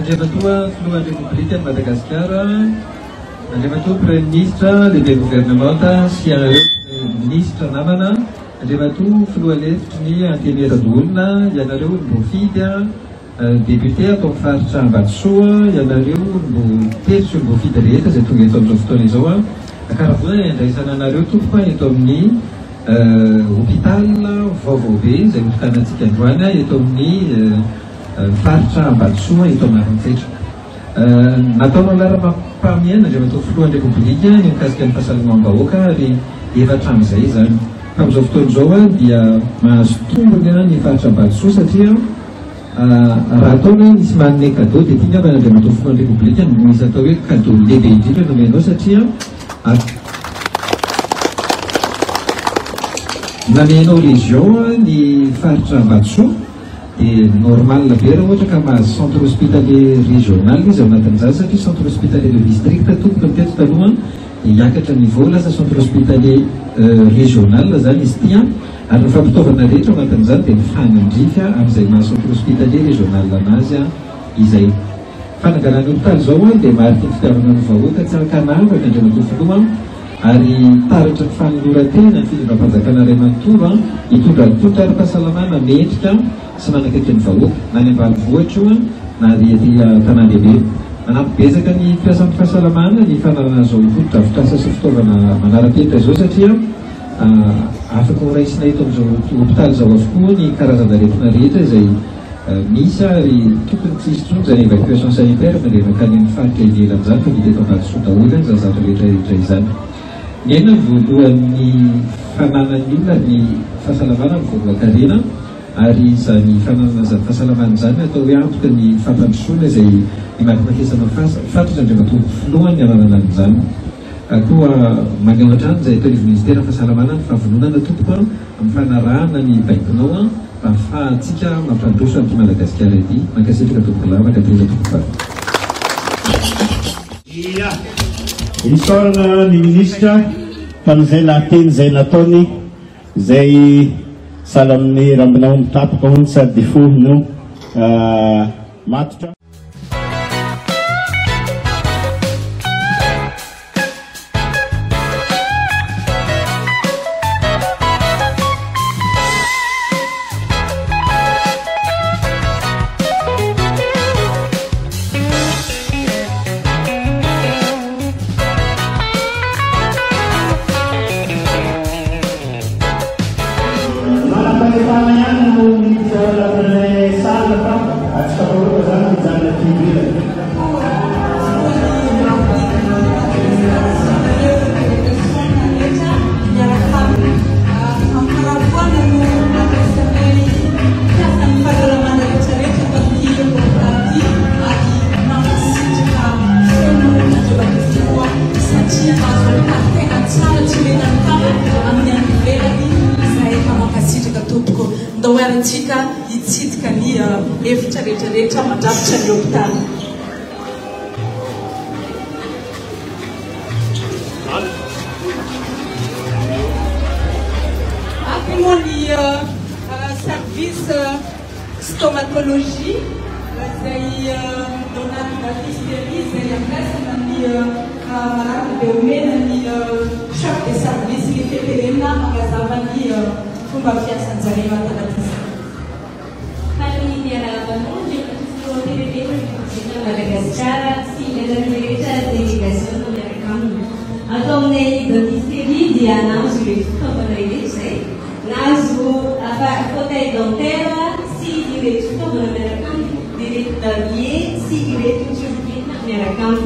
Andriamatoa Filohan'ny République de Madagascar, Andriamatoa Premier Ministre, lehibe gouvernemanta sy ireo ministre namana, Andriamatoa Filohan'efitry ny anteneradoolona, ianareo mbo fidy député atao amin'ny faritra Ambatosoa, ianareo mbo tery mbo fidy rehetra izay tonga eto amin'izao fotoana izao. Karavona andraisana anareo tompoko eto amin'ny hôpital vaovao be izay hotokanantsika androany eto amin'ny faritra Ambatosoa eto Maroantsetra. Nataonao lara-pahamehana Andriamatoa Filohan'ny République ny mikasika ny fahasalamam-bahoaka ary efatra amin'izay zany. Fa amin'izao fotoana izao dia mahazo tombony ny faritra Ambatosoa satria raha ataona misy manome cadeau dia tiany avy Andriamatoa Filohan'ny République misy atao hoe cadeau lehibe indrindra nomenao satria namenao région ny faritra Ambatosoa dia normal be raha ohatra ka mahazo centre hospitalier régional izy ao anatin'izany satria centre hospitalier de district tompoko ny teto taloha hiakatra niveau lasa centre hospitalier régional zany izy tia ary ny fampitaovana rehetra ao anatin'izany dia mifanandrify amin'izay maha centre hospitalier régional anazy izay fananganany hôpitaly zao dia mariky ny fitiavana ny vahoaka tsy hakanavaka Andriamatoa Filoha ary taratra ny fanoloran-tena ny fitondram-panjakana Ray Manontolo hitondra ara-pahasalamana mendrika sy manakaiky ny vahoaka na ny ambanivohitra io na ety tanàn-dehibe. Manampy betsaka ny fiasan'ny fahasalamana ny fanarana zao fotodrafitrasa sy fitaovana manara-penitra izao satria afaka horaisina eto amin'izao hôpitaly zao avokoa ny karazana aretina rehetra izay misy ary tokony tsisy tsony zany évacuation sanitaire mandeha makany amin'ny faritra ivelan'izany fa vita eto Ambatosoa daholo ny zazatra rehetrarehetra izany. Nena voalohan'ny fananan'ny olona ny fahasalamana ny voalohan-karena ary izany fananana zany fahasalamana zany atao hoe antoka ny fampandrosoana izay ny marimakesana fantatra Andriamatoa Filoha ny ananana an'izany. Koa manao hatrany izay atao ministera fahasalamana ny fahavononana tompoko amin'ny fanarahana ny baikonao mba ahafahantsika mampandroso amin'ity Madagasikara ity. Mankasitraka tompoko lavaka tena tompoko. Isaorana ny ministra fa n'izay nahateny izay nataony izay sahala amin'ny rambinao mitapoka hony sady fo no matotra. Hitsidika ny efitra rehetrarehetra mandrafitra ny hôpitaly. Après moa ny service stomatologie izay donana hystérie izay ampiasana ny malady be omena ny chef de service ny feperena magazava ny fomba fiasan'zareo atanatisy. Madagascar, sì, nella direzione delegazione americana. Atome dentisterie di announce le tutto naso a côté dentaire, sì, di tutto americano, di taglier, sì, di tutto americano.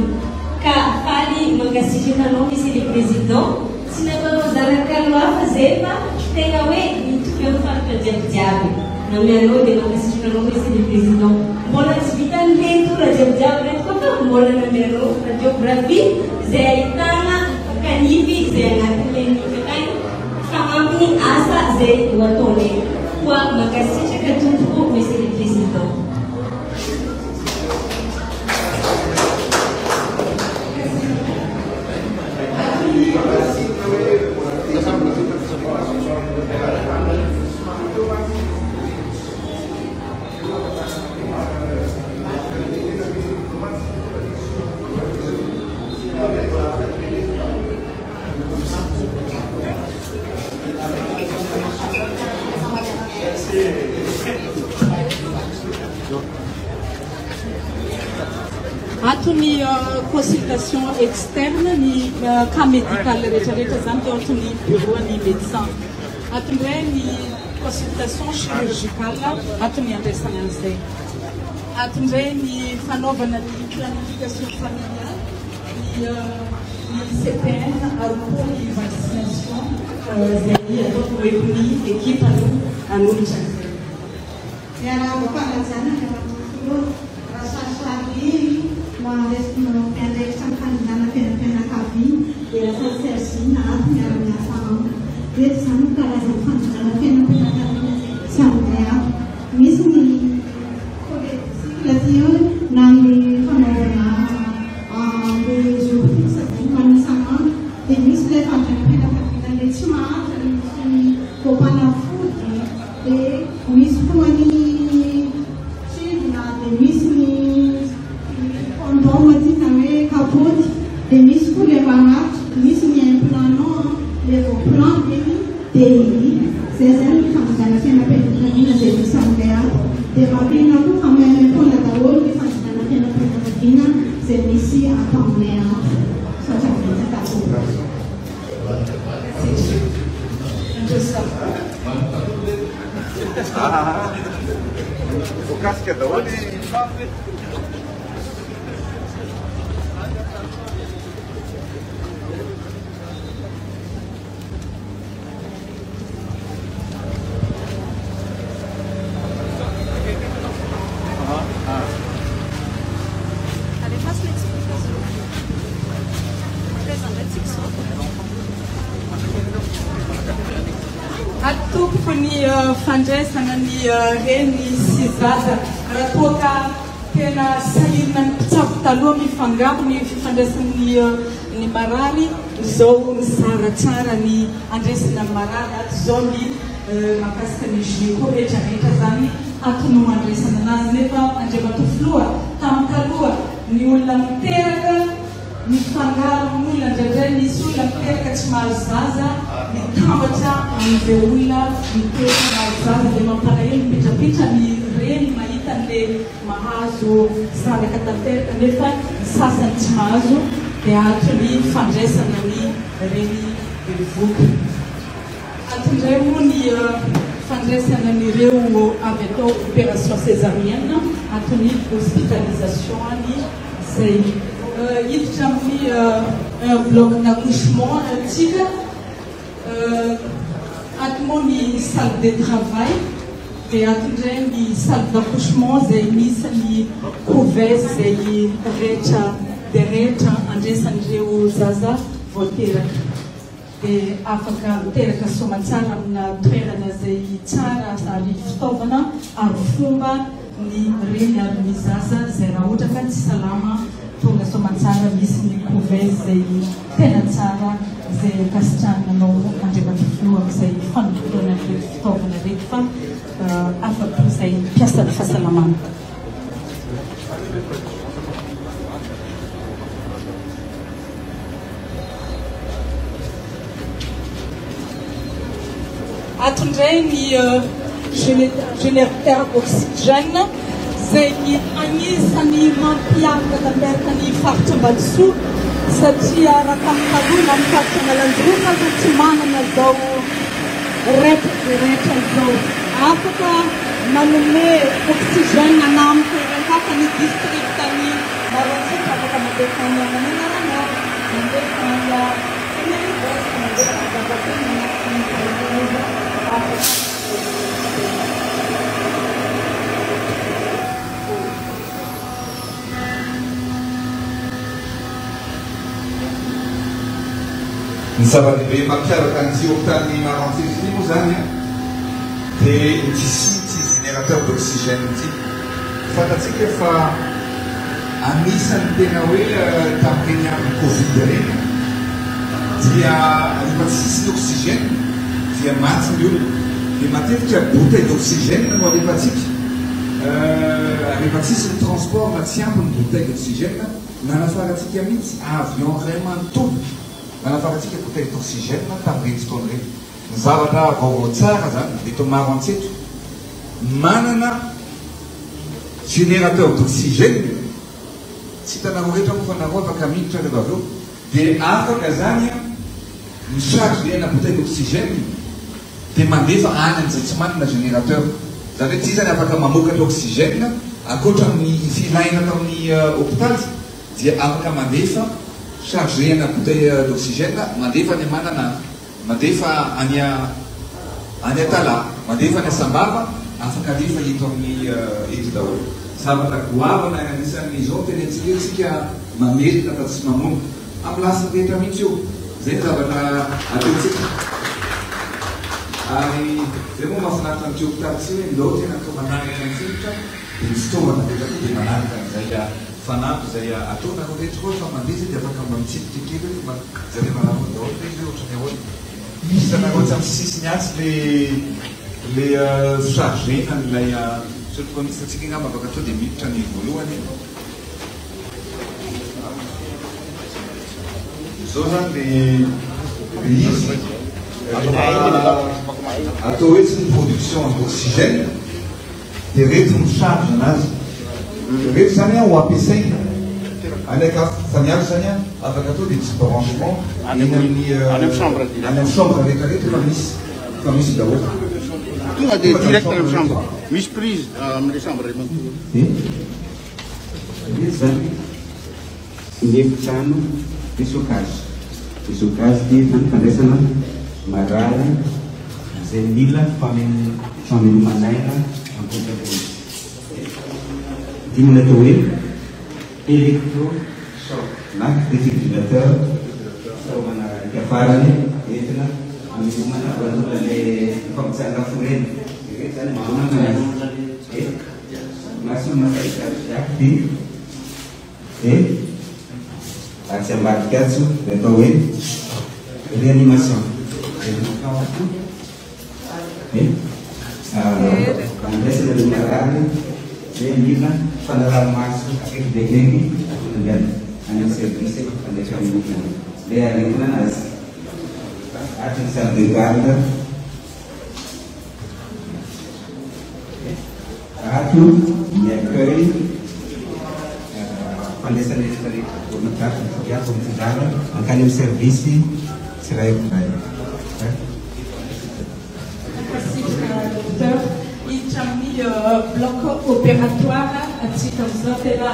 Ka fali magasigiana nome se di presidente, se ne va usare Carlo fazeva, tenga we di tutto il fatto di non mi hanno detto che si sono questi di presidente. Buona sfida dentro la geografia, buona numero la geografia, zeitana, canivi, zeitana, famami, asa, zeitwatone. Qua magari c'è tutto come si di presidente. Atony consultation externe ny cas médical rehetrarehetra zany teo atony bureau ny médecin. Atondray ny consultation chirurgicale atony andraisana an'izay. Atondray ny fanaovana ny planification familiale ny CPN ary koa ny vaccination zay ataoko hoe ny équipe anolotra an'izay. Miarahaba fanajana rasasary mandraiky fanjanana fianakaviana dia rasaserasina ato miara-miasa amiko. Eto zany karazana fanjanana fianakaviana tsy aminay ato. Misy ny cycle ty eo na ny fanaovana le jour fixe manisana dia misy le fanjanana fianakaviana le tsy mahantra misy kopanafody dia misy koa ny misy ny fondoma tina hoe kapoty dia misy koa le manatro misy ny implanant le voplan eny dia zay zany ny fanjanana fianakaviana zay misy amin'ilay ato dia mampina koa fameampona daholo ny fanjanana fianakaviana zay misy ato amin'ilay ato satria vitsy O casca da onde? Allez, fasse l'explication. Atoko ny fandraisana ny reny sy zaza raha toa ka tena sahirina ny mpitsabo taloha mifangaro ny fifandraisan'ny ny marary izao zara tsara ny andraisana marary ato zao ny mahakasika ny gynéco rehetrarehetra zany atony andraisana anazy nefa andriamatofoloha tamin'ny taloha ny olona miteraka mifangaro amin'olona indraindray nisy olona miteraka tsy mahazo zaza mitambatra amin'izay olona miteraka mahazo zaza dia mampalahelo mipetrapitra ny reny mahita an'le mahazo zanaka tanteraka nefa ny sasany tsy mahazo dia atony fandraisana ny reny voky. Atondray moa ny fandraisana an'ireo avy atao opération césarienne atony hospitalisation ny zay hiditra amin'ny bloc d'accouchement antsika ato moa ny salle de travail dia atondray ny salle d'accouchement zay misy ny couveuse zay rehetra dia rehetra andraisan'ireo zaza voateraka dia afaka miteraka somatsara amina toerana zay tsara ary fitaovana ary fomba ny reny ary ny zaza zay raha ohatra ka tsy salama tonga somatsara misy ny couveuse zay tena tsara zay akasitrananao andriamatofoloha amin'izay fanolorana le fitaovana reky fa afaka izay mpiasa ny fahasalamana. Atondray ny générateur d'oxygène zay anisany mampiavaka tamberaka ny faritra Ambatosoa satria raha tamin'ny taloha amin'ny faritra Analanjoroka fa tsy manana zao rehetra zao afaka manome oxygène na amin'ny toerana hafa ny district ny Maroantsetra afaka mandeha tany Mananarana mandeha tany Université mandeha tany Zavatrany ny zava-dehibe mampiavaka an'ity hôpitaly Maroantsetra moa zany dia ity générateur d'oxygène ity fantatsika fa anisany tena hoe tamin'ireny amin'ny Covid reny dia rehefa tsisy ny oxygène dia maty ny olona dia matetika bouteille d'oxygène no alefantsika rehefa tsisy ny transport na tsy ampy ny bouteille d'oxygène nanafaratsika mihitsy avion ray manontolo nanafaratsika bouteille d'oxygène tamin'ireny fotoana ireny ny zavatra vaovao tsara zany eto Maroantsetra manana générateur d'oxygène tsy hitanao rehetra moa fa nareo afaka miditra rehefa avy eo dia afaka zany michargena bouteille d'oxygène dia mandefa any an'izay tsy manana générateur zany hoe tsy zany afaka mamokatra oxygène akoatra amin'ny filaina atao amin'ny hôpital dia afaka mandefa chargena bouteille d'oxygène mandefa ny manana mandefa any atala mandefa ny asambava afaka alefa eto amin'ny eto daholo zavatra goavana anisan'izao tena tsika mamerina fa tsy mamono amin'ny lasa rehetra mihitsy io zay zavatra ataontsika ary zay moa mahafinaritra ny hôpitaly tsy hoe ndao tena atao manaraka ny sivitra dia misy fitaovana rehetra koa dia manaraka n'izay fanampy zay ataonareo rehetra koa fa mandeha dia afaka mba mitsipika kely hoe zare manaraka daholo fa izy ohatrany ahoana misy tanareo tsy amin'ny sisiny atsy le chargena n'ilay surtout fa misy tatsika ngamba afaka atao dia miditra ny voalohany zao zany le izy atao hoe tsy ny production d'oxygène dia reto micharge anazy reto zany ho ampiasaina anaka faniavy zany afaka atao dia tsy branchement any amin'ny chambre rehetrarehetra fa misy daholo tonga dia direct amin'ny chambre misy prise amin'ny chambre rehetra zany nefitrano stockage dia zany fandraisana marary zay mila famelomanaina ampotapoly dimina atao hoe électrochoc na défibrillateur manaraka farany entina amelomana vanona le fampitsanga foreny zany maonana masomaaiaky dia atsy ambadika atso dia atao hoe réanimation andraisana le marary dia mila fanaramaso akekidekeny atonangany any service andraika amin'olona dia aretina anazy atiny salle de garde ato miaccueil fandraisana rehetrarehetra ornakato mitindara ankany amin'ny service tsirairay hiditra amin'ny bloc opératoire atsika amizao tena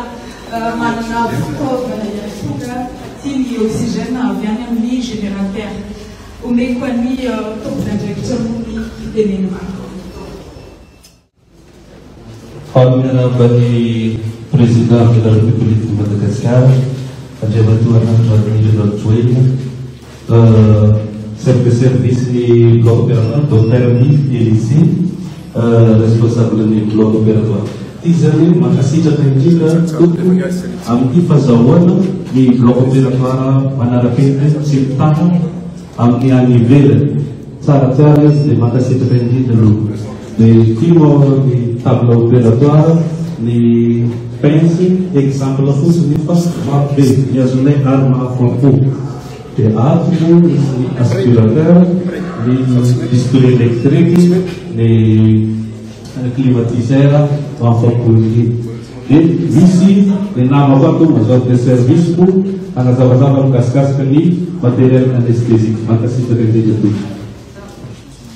manana fitaovana ihany tonga ty ny oxygène avy any amin'ny générateur omeko any tompon'andraikitra mony fitenenina Faminambany président de la République de Madagascar, chef de service du bloc opératoire, docteur Elisi, responsable du bloc opératoire. Tizani makasitraka indrindra tokony amin'ny fahazahoana ny bloc opératoire manara-penitra tsy mitana amin'ny any ivelany tsaratsara izy dia makasitraka indrindra aloha. Dia timo ny table opératoire ny pince exemple fotsiny fa marobe ny azonay arme à flambeau dia ato ny aspirateur ny pistolet électrique ny climatiseur enfapoly dia misy ny namako ato mazao de service ko anazavazava mikasikasika ny matériel anesthésique makasitraka indrindra toy.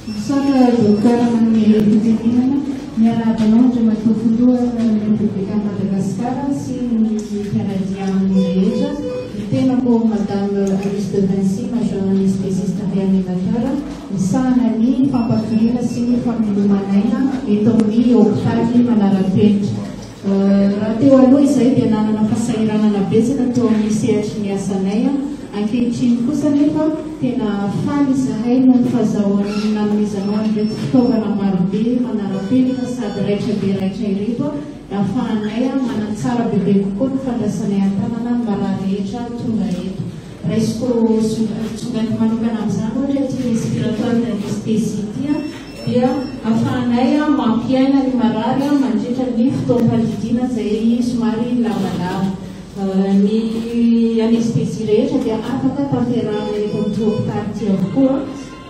Misaotra docteur amin'ny fitenenana miarabanao ndray matofoloha ny Republika Madagascar sy ny fiaradia amin'ny rehetra ny tenako madame Alice de Vinci major anesthésiste réanimateur misahana ny fampakiriana sy ny famelomanaina eto amin'ny hôpitaly manara-penitra. Raha teo aloha izay dia nanana fahasahiranana betsaka teo amin'ny sehatry ny asanay ankehitriny kosa nefa tena faly zahay no ny fahazahoany nanomezanao an'ireto fitaovana marobe manara-penitra sady raitra be raitra ireto ahafahanay manatsara bebe kokoa ny fandraisanay an-tanana ny mararehetra tonga eto. Raisiko tsongaty manokana amin'izany ohatra ty respiratoire d'anesthésie tia dia ahafahanay mampiaina ny marary mandritra ny fotoam-padidiana izay somary lavalava. Ny anesthésie rehetra dia afaka tanterahana eto amin'ny hôpitaly ty avokoa.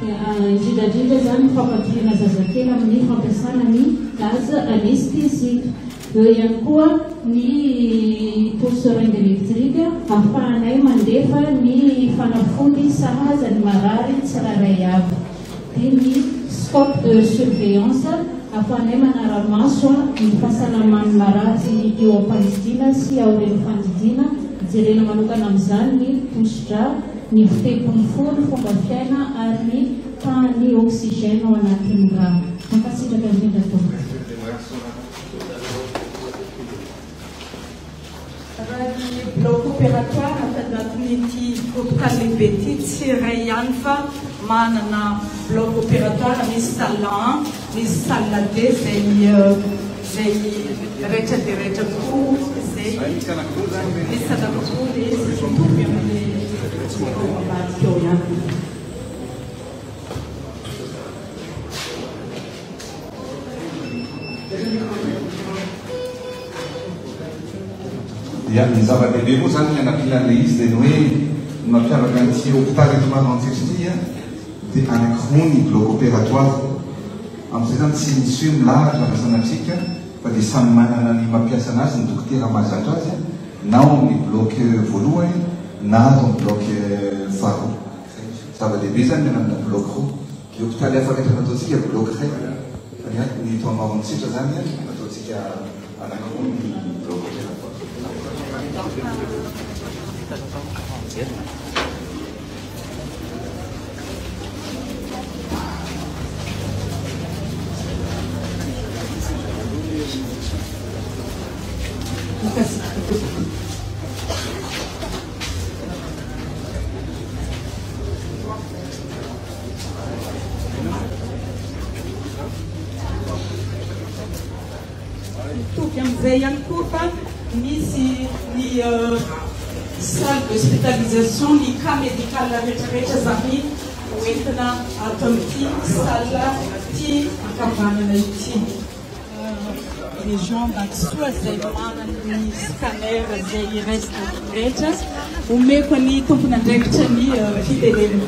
Indrindrandrindra zany fampakirina zazakely amin'ny fampiasana ny gaz anesthésique. eo ihany koa ny tourserelle électrique ahafahanay mandefa ny fanafody sahaza ny marary tsiraray avy. Dia ny scope de surveillance ahafahanay manara-maso ny fahasalaman'ny marary eo am-Palestina sy ao reny fandidiana, jerena manokana amin'izany ny tositra, ny fitepon'ny fo, ny fomba fiaina ary ny tany oxygène ao anatin'ny rano. Mankasitraka indrindra tompoko. Raha ny bloc opératoire atanatin'ity hôpital lehibe ity tsy iray ihany fa manana bloc opératoire misy salle 1, misy salle 2 zay rehetra dia rehetra koa zay misy anakiroa dia mitovy amin'ny ambadika eo ihany. Ya, ny zava-dehibe moa zany anapilan'ilay izy dia ny hoe mampiavaka an'ity hôpital eto Maroantsetra dia anakiroa ny bloc opératoire. Amin'izay zany tsy misy hoe milahatra rasanantsika fa dia samy manana ny mampiasa anazy ny dokotera mahazatra azy na ao amin'ny bloc voalohany na ato amin'ny bloc faharoa. Zava-dehibe zany amina bloc roa. Ny hôpital hafa rehetra nataontsika bloc ray fa ny eto Maroantsetra zany nataontsika anakiroa ny bloc opératoire. Mitovy amin'izay ihany koa fa misy ny salle d'hospitalisation, ny cas médical rehetrarehetra zany hoentina ato amin'ity salle ity ankavanana ity. Région d'Ankisoa zay manana ny scanner zay rehetra omeko ny tompony andraikitra ny fitenenana.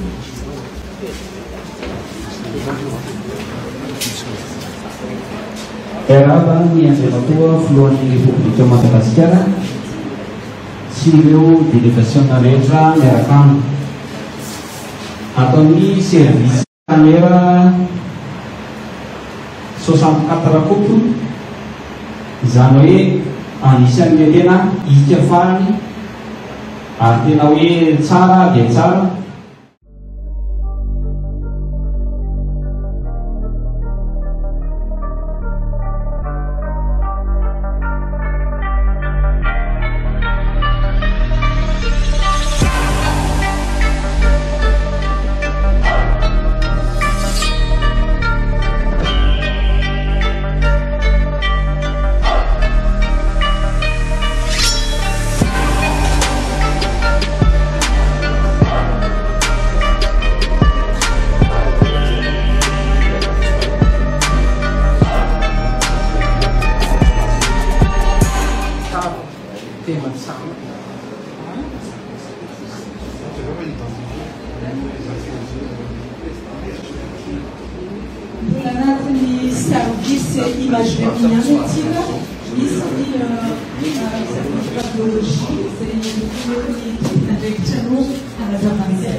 Erava ny andriamatoa filohan'ny Republika Madagasikara sy ireo délégation rehetra miaraka aminy. Ataon'ny service camera 64 kopo izany hoe anisan'ny tena hika farany ary tena hoe tsara dia tsara. Anatin'ny service imagerie mianatira misy service radiologie zay ny andraikitra no anazavana.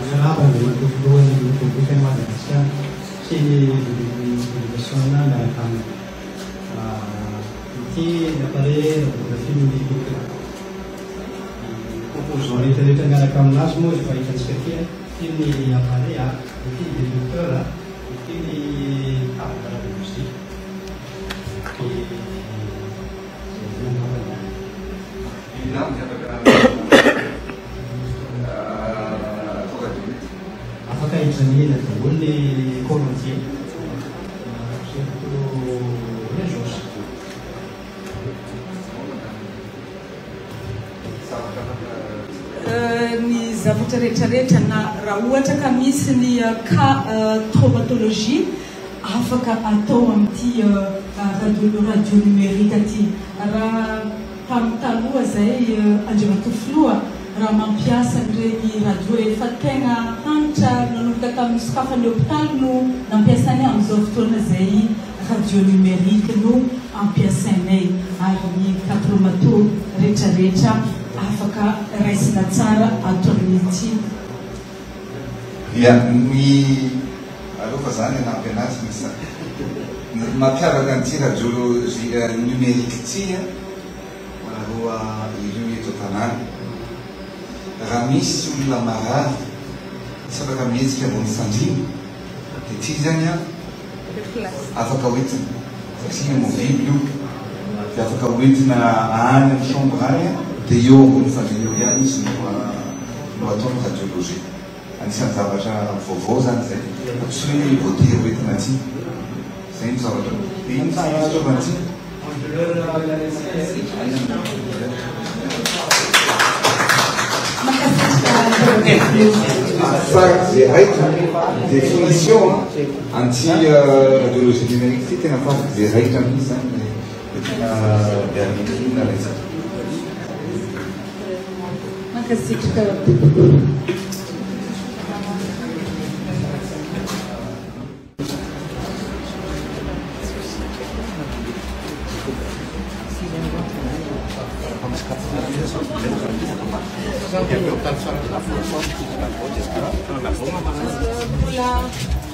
Miarahaba ny filohan'ny Republika Madagasikara sy ny délégation miaraka aminy. Ity appareil radiographie numérique composant rehetrarehetra miaraka aminazy moa efa hitantsika ty ny appareil ity détecteur ity ny table radiologie. Afaka hijanina daholo ny corantier surtout régence. Ny zavatra rehetrarehetra na raha ohatra ka misy ny cas traumatologie afaka atao amin'ity radio numérique aty. Raha tamin'ny taloha zay andriamatofiloha raha mampiasa ireny radio efa tegna hanitra nanomboka tamin'ny sokafany hôpitaly no nampiasany amin'izao fotoana zay radio numérique no ampiasainay ary ny kapromato rehetrarehetra afaka raisina tsara aton'ity. Ia ny aloha zany anampy anazy misy mampiavaka an'ity radiologie numérique ty aloha ireo eto tanàna raha misy olona marary tsy afaka mihetsika ambony fandrina dia ty zany afaka hoentina satria movible io dia afaka hoentina any amin'ny chambre any dia eo ambony fandrina eo ihany izy no ataony radiologie. Anisan'ny zavatra vaovao zany zay tsy hoe voatery hoentina ty zay no zavatra dia ino tsy fitaovana ty zay raitra définition anti-radiologie numérique ty tena fafaky zay raitra mihitsy zany tena biarmitrina resaka. Makasitraka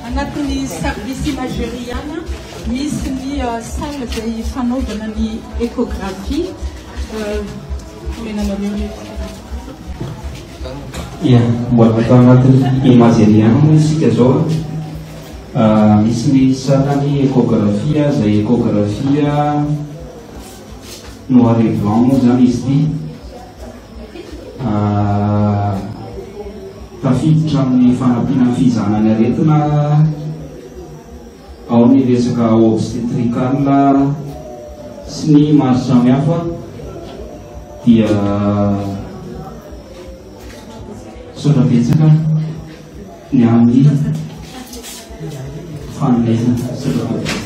anatin'ny service imageriana misy ny salle zay fanaovana ny échographie menanareo ia mbola atao anatin'ny imageriana moa isika zao misy ny salle ny échographie zay échographie noir et blanc moa zany izy ty tafiditra amin'ny fanampiana fizanany aretina ao ny resaka obstetrical sy ny maro samihafa dia sotrabetsaka ny amin'ny fanomezana sotrabetsaka.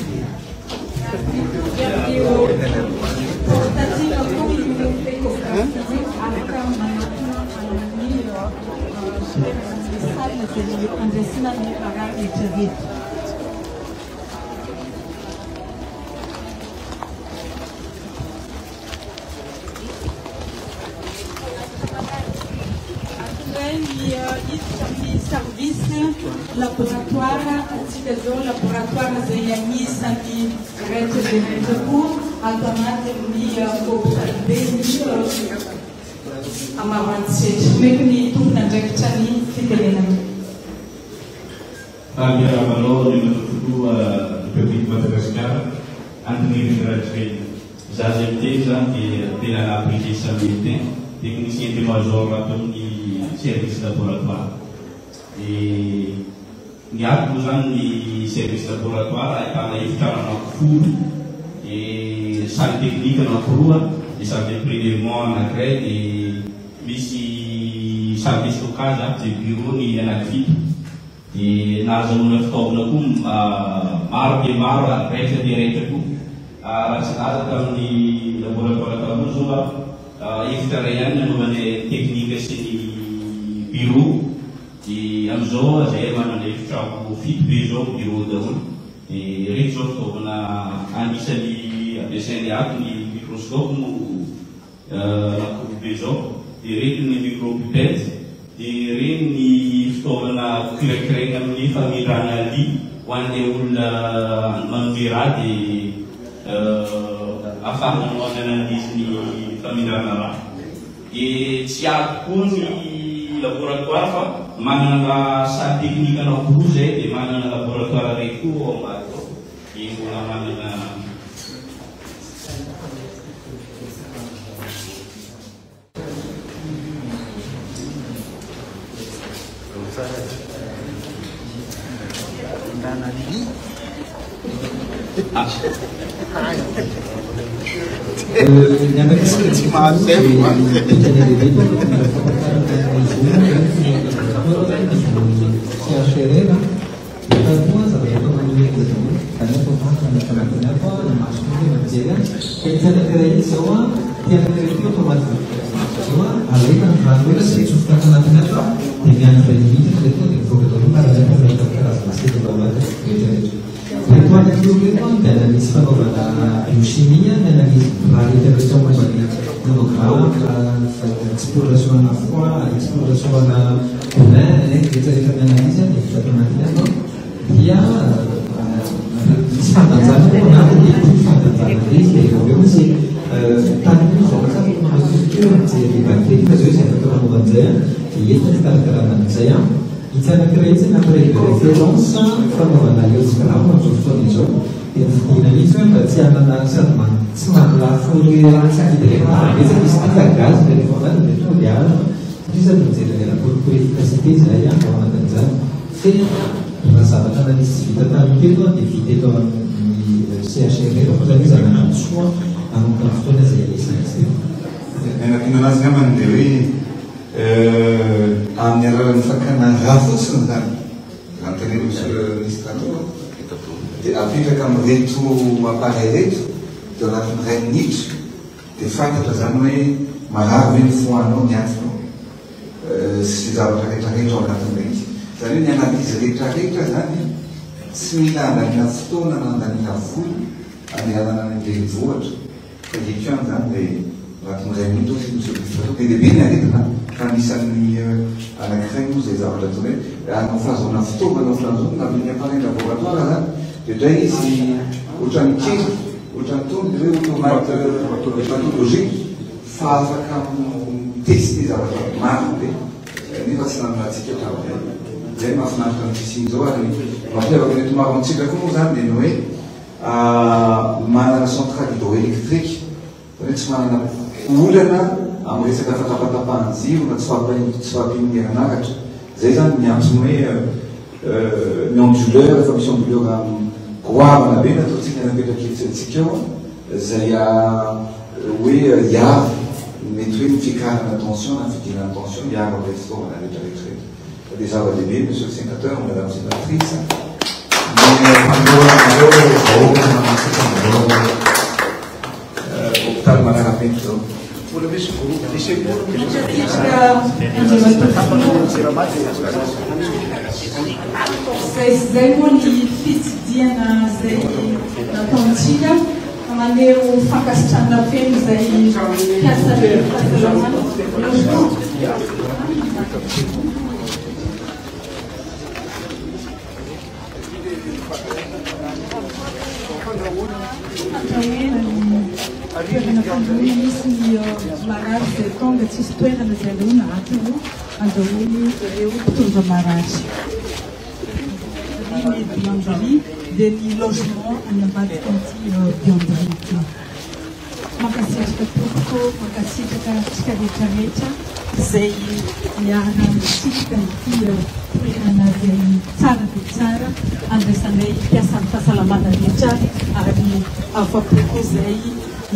Service laboratoire antsika zao laboratoire zay anisany rehetra zay rehetra koa ato anatin'ny hôpital be ny amarantsety meko ny tompona andraikitra ny fitenenana. Miarabanao ny matotolo République Madagascar antony gratuit za zay miteny zany dia tena naappliqué samedi technicien de major ataon'ny service laboratoire. Ny atoko zany ny service laboratoire ahitana efitrano anankifolo salle technique anankiroa dia salle de prélèvement anankiray dia misy salle de stockage dia bureau ny anankifito dia nahazahoana fitaovana koa maro dia maro rehetra dia rehetra koa raha tsy laza tamin'ny laboratoire taloha zao efitra ray ihany nanaovany technique sy ny bureau. Amizao zay manana efitrano fito be zao bureau daholo dia rehetra zao fitaovana anisan'ny ampiasainy ato ny microscope no nakoro be zao dia reny ny micropipette dia reny ny fitaovana kirakiraina amin'ny famindrana ly ho an'ilay olona manome raha dia afahana manana an'izy ny famindrana raha dia tsy ato koa ny laboratoire fa manana salle technique anankiroa zay dia manana laboratoire raiky koa ao ambany ao dia mbola manana Itu ada dulu kan dan exploration à la fois, exploration à la humaine, et que ça fait bien analyser, et que ça fait maintenant. Il y a des fantasmes, on a des fantasmes, et aussi, tant que nous avons ça, on a une structure, c'est des bactéries, parce que c'est un peu comme on va dire, et il y a une caractéristique, il s'est créé une référence, comme on a eu ce qu'on a dit, Indonesia berarti anak semangat fungsi direktur bisa disesuaikan dari format itu dia bisa menjadi dalam kurikulum saya orang kerja saya merasa analisis tentang itu di CHR organizasi anak semua anak student saya ini. Nós vamos dewi amnyaran fakana rafus tentang anterior administrador. Dia apetraka amin'reto mamparay reto dia anatin'ny ray minitra dia fantatra zany hoe marary hoe ny foanao ny atinao sy zavatra rehetrarehetra ao anatin'ireny zany hoe ny analyse rehetrarehetra zany tsy mila andaniana fotoana na andaniana vola amianana ny renivohatra fa ekiany zany le anatin'ny ray minitra sy misy be lehibe ny aretina ka anisan'ny anankiray moa zay zavatra toy hoe anao fahazoana fitaovana ohatran'izao na amin'ny appareil laboratoire zany dia izy ohatran'ny kely ohatran'ny tony hoe automate patologique fa afaka mitesty zavatra maro be nefa tsy naminatsika hatramin'izay zay mahafinaritra ny fisian'izao ary mampiavaka reto maro antsika koa moa zany dia ny hoe manana centrale hydroélectrique zany tsy manana olana amin'ny resaka fatapatapahany ziro na tsy fahampihinanaratra zay zany miantsony hoe mionduleur efa misy onduleur goavana be nataontsika napetraketritsika eo zay hoe iavy mety hoe mifikarana tension na fidinana tension miaro amin'ilay fitaovana rehetrarehetra rehetra dia zava-dehibe monsieur le sénateur madame sénatrice hôpital manarapenitra zao zay moa ny fitsidiana zay nataontsika maneho fankasitrana feno zay piasany fahasalamana toerana fandrahoana misy ny marary zay tonga tsisy toerana zay andrahoana atiny andrahoany ireo mpitondra marary ny buanderie dia ny logement any ambadika anty buanderie ty mankasitraka tompoko mankasitraka tsika rehetrarehetra zay miarana misika ity toerana zay tsara dia tsara andraisanay mpiasan'ny fahasalamana rehetra ary afapoko zay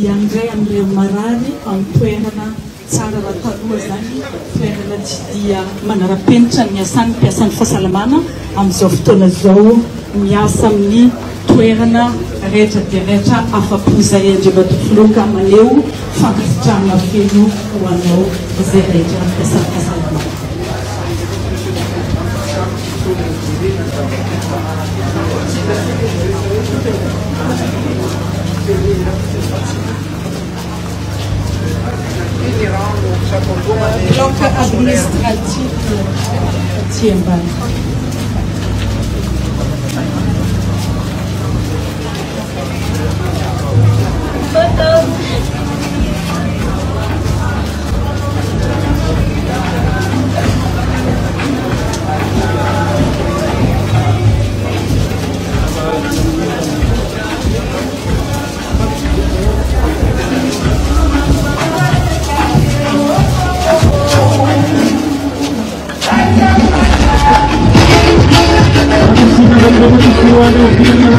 iandray amin'ireo marary amin'ny toerana tsara raha taloha zany toerana tsy dia manara-penitra ny asan'ny mpiasan'ny fahasalamana amin'izao fotoana zao miasa amin'ny toerana rehetra dia rehetra afapo zay andriamatofiloka maneho fankasitrahana feno ho anao zay rehetra mpiasan'ny fahasalamana. Bloc administratif Tiemban. Terima kasih.